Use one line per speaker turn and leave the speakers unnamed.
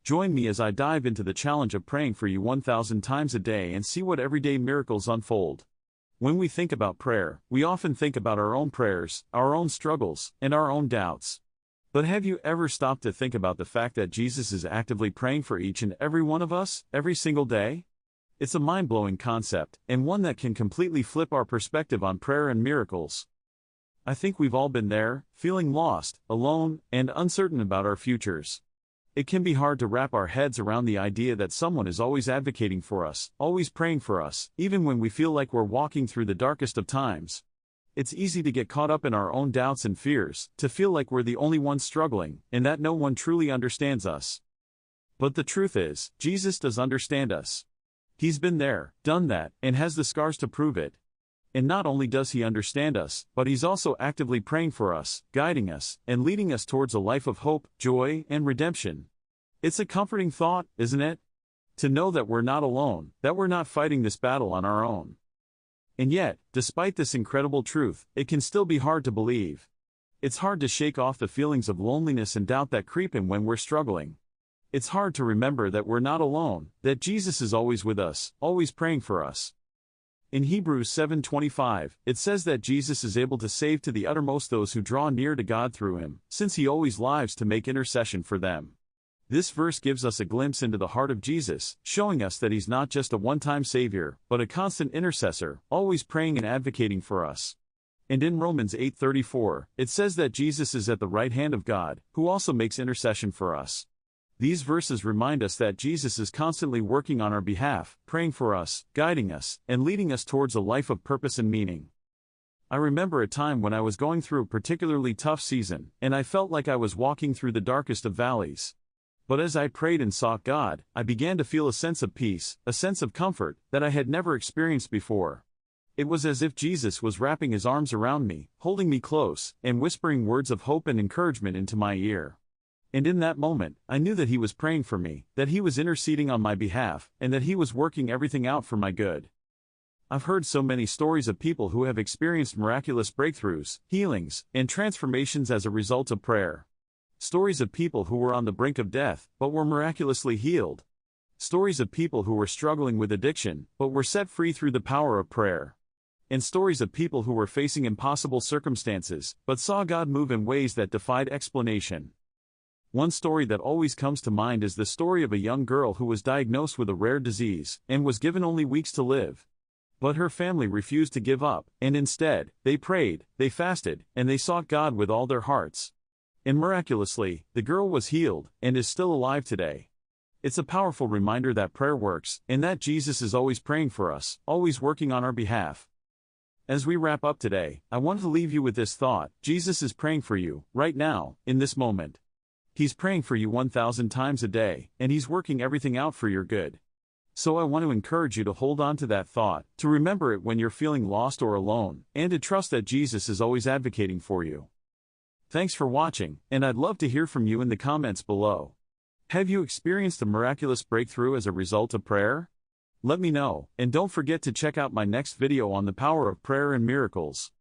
Join me as I dive into the challenge of praying for you 1,000 times a day and see what everyday miracles unfold. When we think about prayer, we often think about our own prayers, our own struggles, and our own doubts. But have you ever stopped to think about the fact that Jesus is actively praying for each and every one of us, every single day? It's a mind-blowing concept, and one that can completely flip our perspective on prayer and miracles. I think we've all been there, feeling lost, alone, and uncertain about our futures. It can be hard to wrap our heads around the idea that someone is always advocating for us, always praying for us, even when we feel like we're walking through the darkest of times. It's easy to get caught up in our own doubts and fears, to feel like we're the only ones struggling, and that no one truly understands us. But the truth is, Jesus does understand us. He's been there, done that, and has the scars to prove it. And not only does he understand us, but he's also actively praying for us, guiding us, and leading us towards a life of hope, joy, and redemption. It's a comforting thought, isn't it? To know that we're not alone, that we're not fighting this battle on our own. And yet, despite this incredible truth, it can still be hard to believe. It's hard to shake off the feelings of loneliness and doubt that creep in when we're struggling. It's hard to remember that we're not alone, that Jesus is always with us, always praying for us. In Hebrews 7:25, it says that Jesus is able to save to the uttermost those who draw near to God through him, since he always lives to make intercession for them. This verse gives us a glimpse into the heart of Jesus, showing us that he's not just a one-time Savior, but a constant intercessor, always praying and advocating for us. And in Romans 8:34, it says that Jesus is at the right hand of God, who also makes intercession for us. These verses remind us that Jesus is constantly working on our behalf, praying for us, guiding us, and leading us towards a life of purpose and meaning. I remember a time when I was going through a particularly tough season, and I felt like I was walking through the darkest of valleys. But as I prayed and sought God, I began to feel a sense of peace, a sense of comfort, that I had never experienced before. It was as if Jesus was wrapping his arms around me, holding me close, and whispering words of hope and encouragement into my ear. And in that moment, I knew that he was praying for me, that he was interceding on my behalf, and that he was working everything out for my good. I've heard so many stories of people who have experienced miraculous breakthroughs, healings, and transformations as a result of prayer. Stories of people who were on the brink of death, but were miraculously healed. Stories of people who were struggling with addiction, but were set free through the power of prayer. And stories of people who were facing impossible circumstances, but saw God move in ways that defied explanation. One story that always comes to mind is the story of a young girl who was diagnosed with a rare disease, and was given only weeks to live. But her family refused to give up, and instead, they prayed, they fasted, and they sought God with all their hearts. And miraculously, the girl was healed, and is still alive today. It's a powerful reminder that prayer works, and that Jesus is always praying for us, always working on our behalf. As we wrap up today, I want to leave you with this thought: Jesus is praying for you, right now, in this moment. He's praying for you 1,000 times a day, and he's working everything out for your good. So I want to encourage you to hold on to that thought, to remember it when you're feeling lost or alone, and to trust that Jesus is always advocating for you. Thanks for watching, and I'd love to hear from you in the comments below. Have you experienced a miraculous breakthrough as a result of prayer? Let me know, and don't forget to check out my next video on the power of prayer and miracles.